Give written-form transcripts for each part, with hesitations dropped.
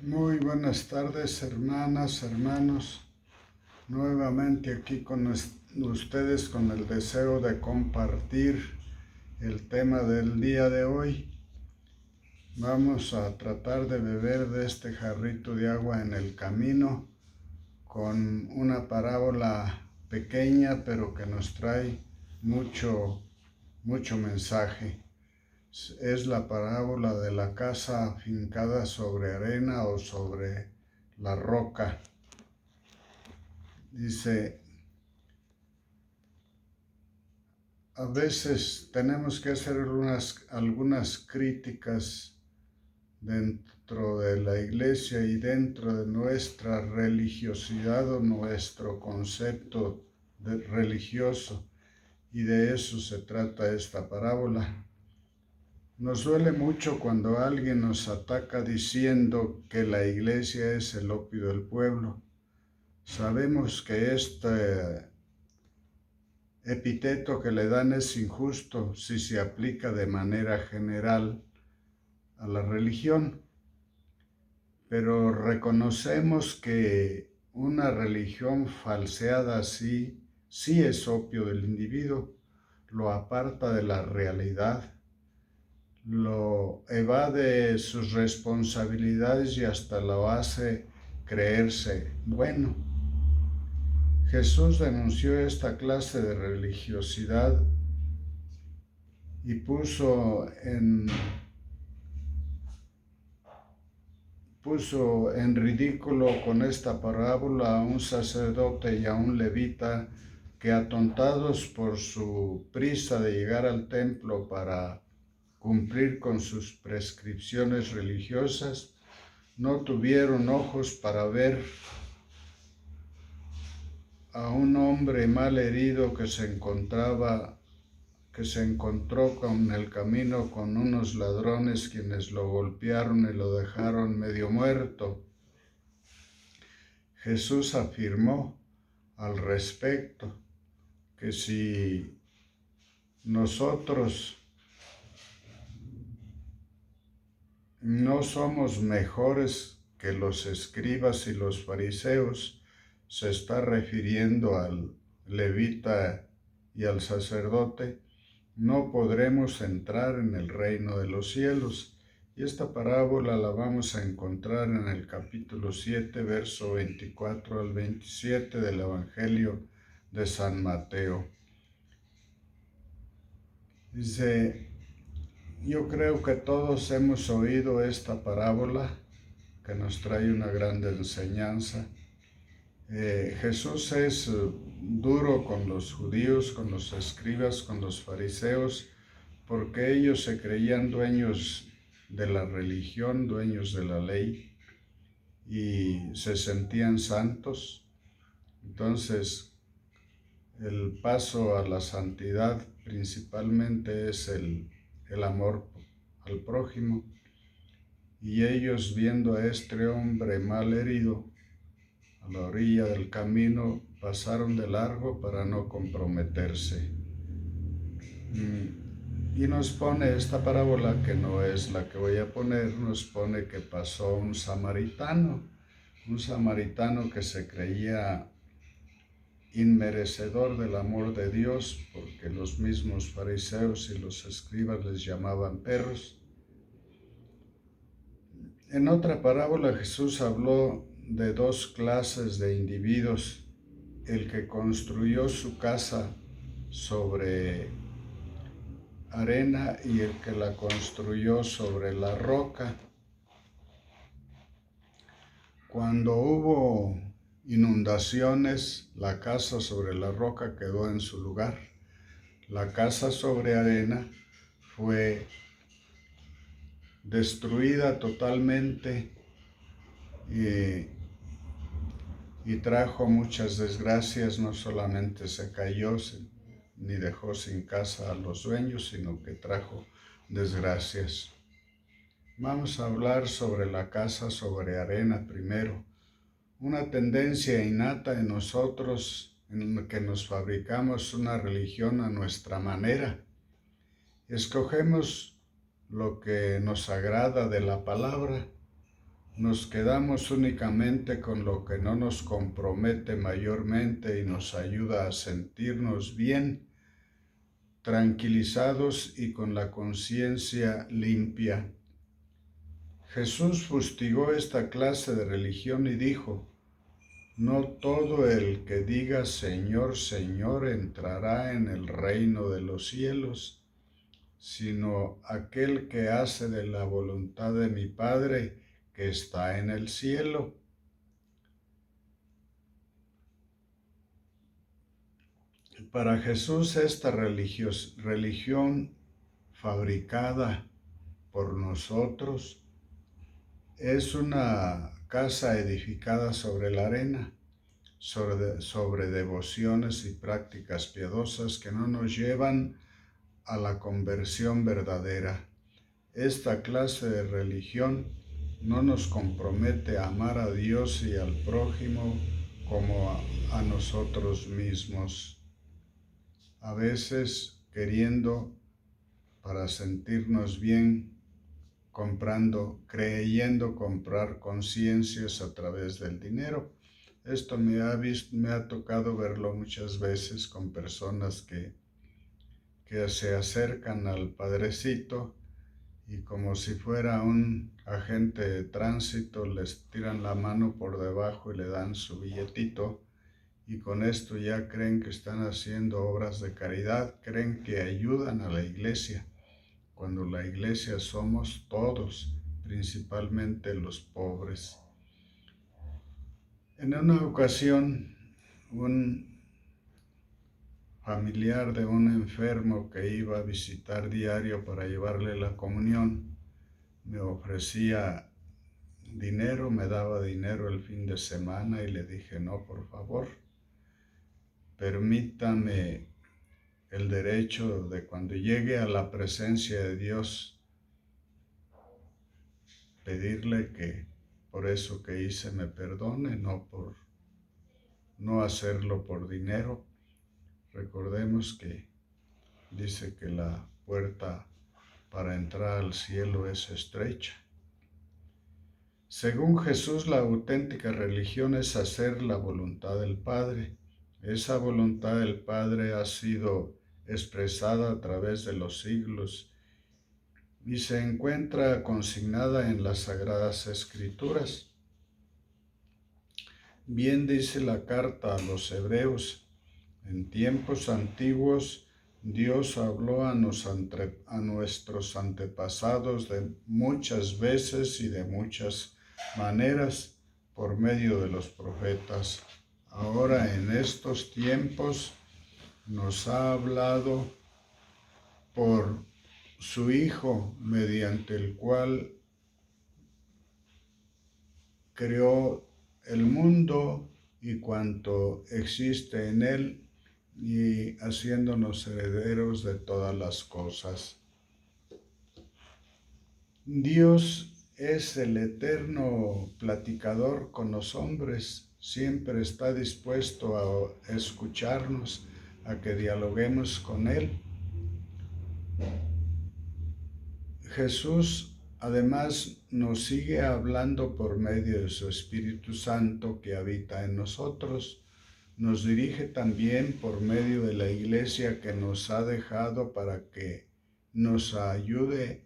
Muy buenas tardes, hermanas, hermanos. Nuevamente aquí con ustedes con el deseo de compartir el tema del día de hoy. Vamos a tratar de beber de este jarrito de agua en el camino con una parábola pequeña pero que nos trae mucho mensaje. Es la parábola de la casa afincada sobre arena o sobre la roca. Dice, a veces tenemos que hacer algunas críticas dentro de la iglesia y dentro de nuestra religiosidad o nuestro concepto religioso, y de eso se trata esta parábola. Nos duele mucho cuando alguien nos ataca diciendo que la iglesia es el opio del pueblo. Sabemos que este epíteto que le dan es injusto si se aplica de manera general a la religión, pero reconocemos que una religión falseada así sí es opio del individuo, lo aparta de la realidad, lo evade sus responsabilidades y hasta lo hace creerse bueno. Jesús denunció esta clase de religiosidad y puso en ridículo con esta parábola a un sacerdote y a un levita que, atontados por su prisa de llegar al templo para cumplir con sus prescripciones religiosas, no tuvieron ojos para ver a un hombre mal herido que se encontró en el camino con unos ladrones quienes lo golpearon y lo dejaron medio muerto. Jesús afirmó al respecto que si nosotros no somos mejores que los escribas y los fariseos, se está refiriendo al levita y al sacerdote, no podremos entrar en el reino de los cielos. Y esta parábola la vamos a encontrar en el capítulo 7, verso 24 al 27 del Evangelio de San Mateo. Dice, yo creo que todos hemos oído esta parábola que nos trae una gran enseñanza. Jesús es duro con los judíos, con los escribas, con los fariseos, porque ellos se creían dueños de la religión, dueños de la ley, y se sentían santos. Entonces, el paso a la santidad principalmente es el amor al prójimo, y ellos, viendo a este hombre mal herido a la orilla del camino, pasaron de largo para no comprometerse. Y nos pone esta parábola, que no es la que voy a poner, nos pone que pasó un samaritano que se creía inmerecedor del amor de Dios, porque los mismos fariseos y los escribas les llamaban perros. En otra parábola Jesús habló de dos clases de individuos: el que construyó su casa sobre arena y el que la construyó sobre la roca. Cuando hubo inundaciones, la casa sobre la roca quedó en su lugar. La casa sobre arena fue destruida totalmente y trajo muchas desgracias. No solamente se cayó ni dejó sin casa a los dueños, sino que trajo desgracias. Vamos a hablar sobre la casa sobre arena primero. Una tendencia innata en nosotros, en que nos fabricamos una religión a nuestra manera. Escogemos lo que nos agrada de la palabra, nos quedamos únicamente con lo que no nos compromete mayormente y nos ayuda a sentirnos bien, tranquilizados y con la conciencia limpia. Jesús fustigó esta clase de religión y dijo: no todo el que diga Señor, Señor entrará en el reino de los cielos, sino aquel que hace de la voluntad de mi Padre que está en el cielo. Para Jesús esta religión fabricada por nosotros es una casa edificada sobre la arena, sobre devociones y prácticas piadosas que no nos llevan a la conversión verdadera. Esta clase de religión no nos compromete a amar a Dios y al prójimo como a nosotros mismos. A veces queriendo, para sentirnos bien, creyendo comprar conciencias a través del dinero. Esto me ha tocado verlo muchas veces con personas que se acercan al Padrecito y como si fuera un agente de tránsito les tiran la mano por debajo y le dan su billetito, y con esto ya creen que están haciendo obras de caridad, creen que ayudan a la iglesia, cuando la iglesia somos todos, principalmente los pobres. En una ocasión, un familiar de un enfermo que iba a visitar diario para llevarle la comunión, me ofrecía dinero, me daba dinero el fin de semana y le dije: no, por favor, permítame el derecho de cuando llegue a la presencia de Dios pedirle que por eso que hice me perdone, no hacerlo por dinero. Recordemos que dice que la puerta para entrar al cielo es estrecha. Según Jesús, la auténtica religión es hacer la voluntad del Padre. Esa voluntad del Padre ha sido expresada a través de los siglos y se encuentra consignada en las Sagradas Escrituras. Bien dice la carta a los Hebreos: en tiempos antiguos Dios habló a nuestros antepasados de muchas veces y de muchas maneras por medio de los profetas. Ahora en estos tiempos nos ha hablado por su Hijo, mediante el cual creó el mundo y cuanto existe en él, y haciéndonos herederos de todas las cosas. Dios es el eterno platicador con los hombres, siempre está dispuesto a escucharnos, a que dialoguemos con Él. Jesús además nos sigue hablando por medio de su Espíritu Santo que habita en nosotros. Nos dirige también por medio de la Iglesia que nos ha dejado para que nos ayude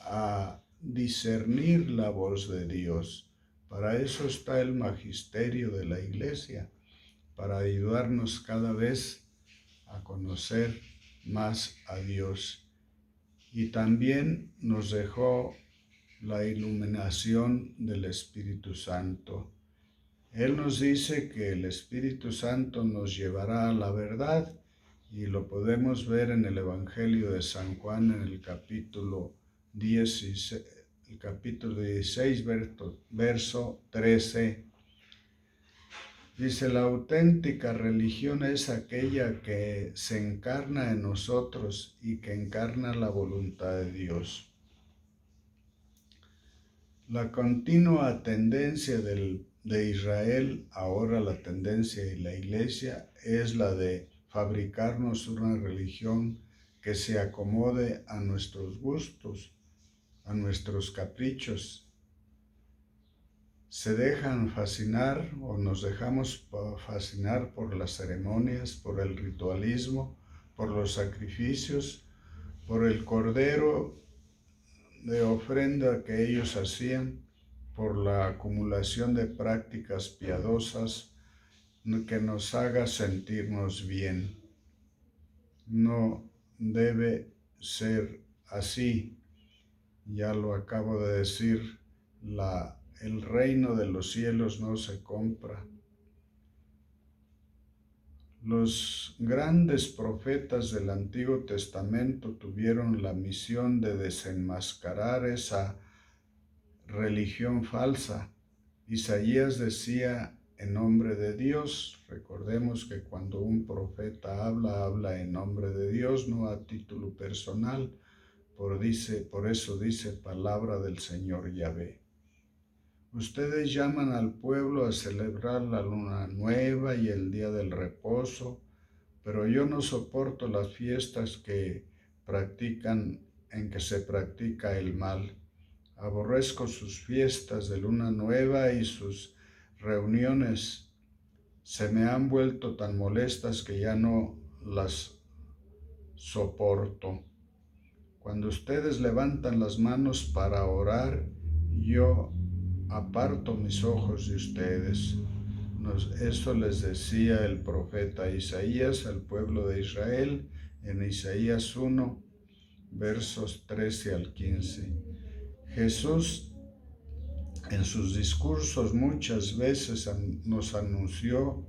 a discernir la voz de Dios. Para eso está el magisterio de la Iglesia, para ayudarnos cada vez a conocer más a Dios. Y también nos dejó la iluminación del Espíritu Santo. Él nos dice que el Espíritu Santo nos llevará a la verdad, y lo podemos ver en el Evangelio de San Juan en el capítulo 16, verso 13. Dice: la auténtica religión es aquella que se encarna en nosotros y que encarna la voluntad de Dios. La continua tendencia de Israel, ahora la tendencia de la Iglesia, es la de fabricarnos una religión que se acomode a nuestros gustos, a nuestros caprichos. se dejan fascinar o nos dejamos fascinar por las ceremonias, por el ritualismo, por los sacrificios, por el cordero de ofrenda que ellos hacían, por la acumulación de prácticas piadosas que nos haga sentirnos bien. No debe ser así. Ya lo acabo de decir, el reino de los cielos no se compra. Los grandes profetas del Antiguo Testamento tuvieron la misión de desenmascarar esa religión falsa. Isaías decía en nombre de Dios. Recordemos que cuando un profeta habla en nombre de Dios, no a título personal. Por eso dice palabra del Señor Yahvé. Ustedes llaman al pueblo a celebrar la luna nueva y el día del reposo, pero yo no soporto las fiestas en que se practica el mal. Aborrezco sus fiestas de luna nueva y sus reuniones. Se me han vuelto tan molestas que ya no las soporto. Cuando ustedes levantan las manos para orar, yo aparto mis ojos de ustedes. Eso les decía el profeta Isaías al pueblo de Israel en Isaías 1, versos 13 al 15. Jesús en sus discursos muchas veces nos anunció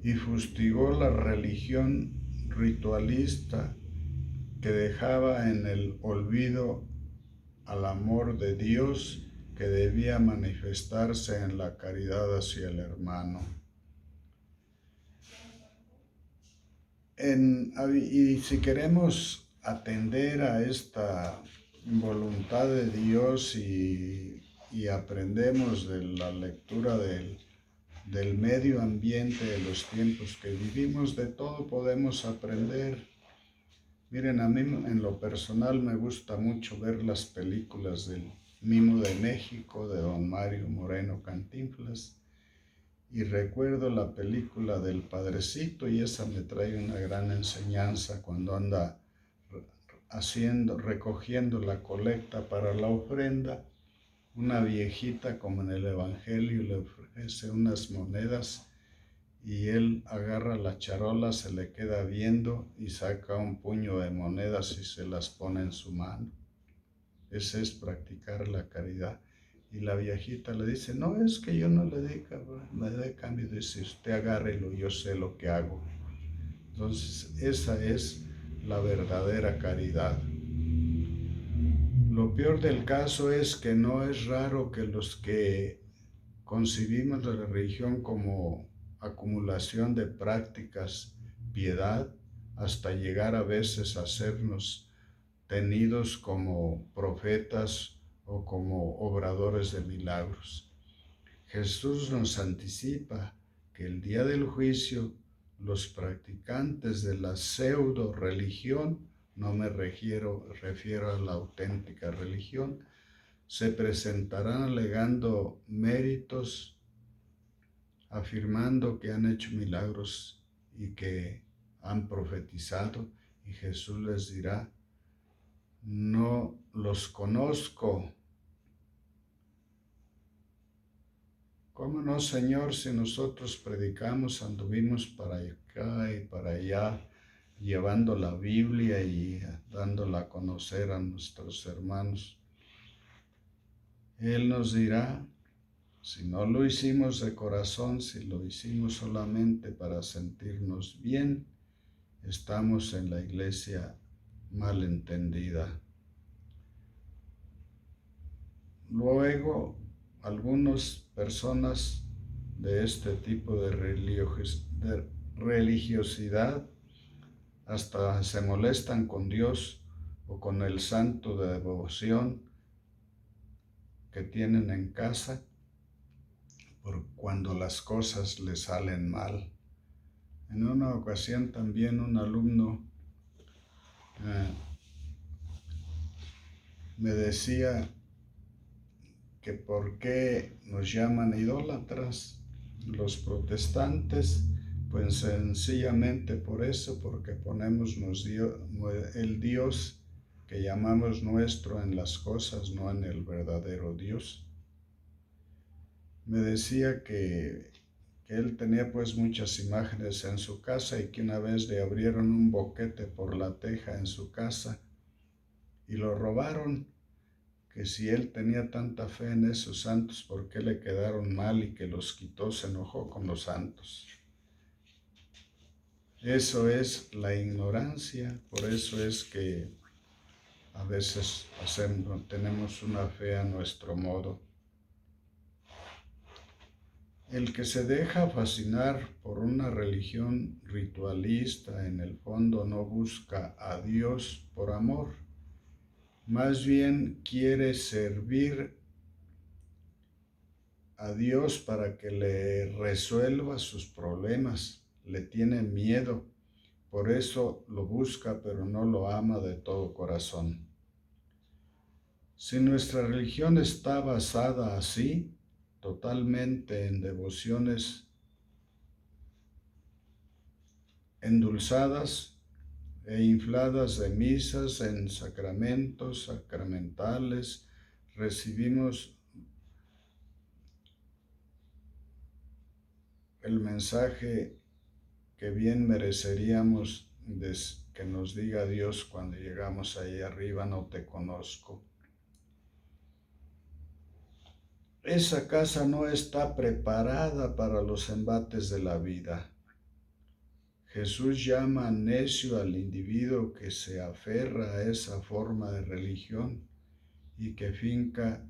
y fustigó la religión ritualista que dejaba en el olvido al amor de Dios que debía manifestarse en la caridad hacia el hermano. Y si queremos atender a esta voluntad de Dios y aprendemos de la lectura del medio ambiente, de los tiempos que vivimos, de todo podemos aprender. Miren, a mí en lo personal me gusta mucho ver las películas del Mimo de México, de don Mario Moreno Cantinflas, y recuerdo la película del Padrecito, y esa me trae una gran enseñanza cuando anda recogiendo la colecta para la ofrenda. Una viejita, como en el Evangelio, le ofrece unas monedas y él agarra la charola, se le queda viendo y saca un puño de monedas y se las pone en su mano. Ese es practicar la caridad. Y la viejita le dice, no, es que yo no le dé cambio. Dice, usted agárrelo, yo sé lo que hago. Entonces, esa es la verdadera caridad. Lo peor del caso es que no es raro que los que concibimos la religión como acumulación de prácticas, piedad, hasta llegar a veces a hacernos tenidos como profetas o como obradores de milagros. Jesús nos anticipa que el día del juicio los practicantes de la pseudo religión, no me refiero a la auténtica religión, se presentarán alegando méritos, afirmando que han hecho milagros y que han profetizado, y Jesús les dirá, no los conozco. ¿Cómo no, Señor, si nosotros predicamos, anduvimos para acá y para allá, llevando la Biblia y dándola a conocer a nuestros hermanos? Él nos dirá, si no lo hicimos de corazón, si lo hicimos solamente para sentirnos bien, estamos en la iglesia mal entendida. Luego, algunas personas de este tipo de religiosidad hasta se molestan con Dios o con el santo de devoción que tienen en casa por cuando las cosas les salen mal. En una ocasión también un alumno me decía que por qué nos llaman idólatras los protestantes. Pues sencillamente por eso, porque ponemos el Dios que llamamos nuestro en las cosas, no en el verdadero Dios. Me decía que él tenía pues muchas imágenes en su casa y que una vez le abrieron un boquete por la teja en su casa y lo robaron, que si él tenía tanta fe en esos santos, ¿por qué le quedaron mal y que los quitó? Se enojó con los santos. Eso es la ignorancia, por eso es que a veces tenemos una fe a nuestro modo. El que se deja fascinar por una religión ritualista en el fondo no busca a Dios por amor, más bien quiere servir a Dios para que le resuelva sus problemas, le tiene miedo, por eso lo busca pero no lo ama de todo corazón. Si nuestra religión está basada así, totalmente en devociones endulzadas e infladas de misas, en sacramentos, sacramentales, recibimos el mensaje que bien mereceríamos que nos diga Dios cuando llegamos ahí arriba: no te conozco. Esa casa no está preparada para los embates de la vida. Jesús llama necio al individuo que se aferra a esa forma de religión y que finca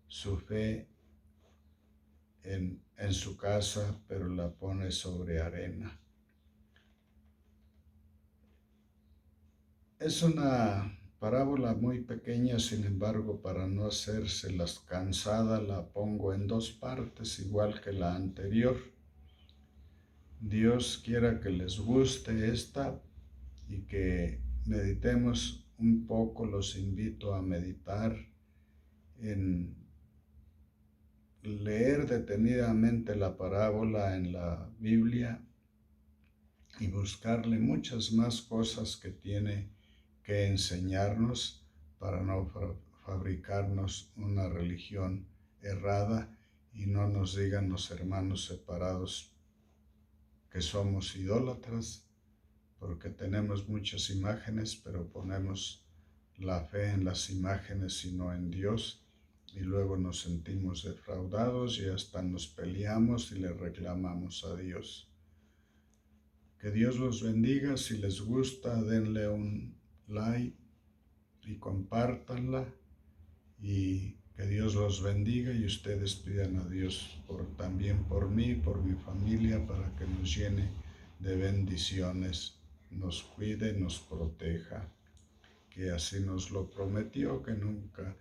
su fe en su casa, pero la pone sobre arena. Es una parábola muy pequeña, sin embargo, para no hacérselas cansada, la pongo en dos partes, igual que la anterior. Dios quiera que les guste esta y que meditemos un poco. Los invito a meditar en leer detenidamente la parábola en la Biblia y buscarle muchas más cosas que tiene que enseñarnos para no fabricarnos una religión errada y no nos digan los hermanos separados que somos idólatras, porque tenemos muchas imágenes, pero ponemos la fe en las imágenes y no en Dios, y luego nos sentimos defraudados y hasta nos peleamos y le reclamamos a Dios. Que Dios los bendiga. Si les gusta, denle un like y compártanla, y que Dios los bendiga, y ustedes pidan a Dios también por mí, por mi familia, para que nos llene de bendiciones, nos cuide, nos proteja, que así nos lo prometió, que nunca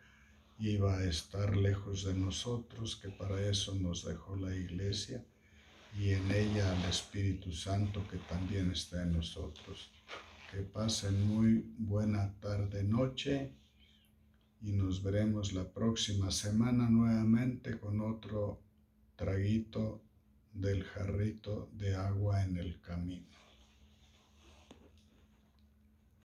iba a estar lejos de nosotros, que para eso nos dejó la iglesia y en ella al Espíritu Santo que también está en nosotros. Que pasen muy buena tarde, noche, y nos veremos la próxima semana nuevamente con otro traguito del jarrito de agua en el camino.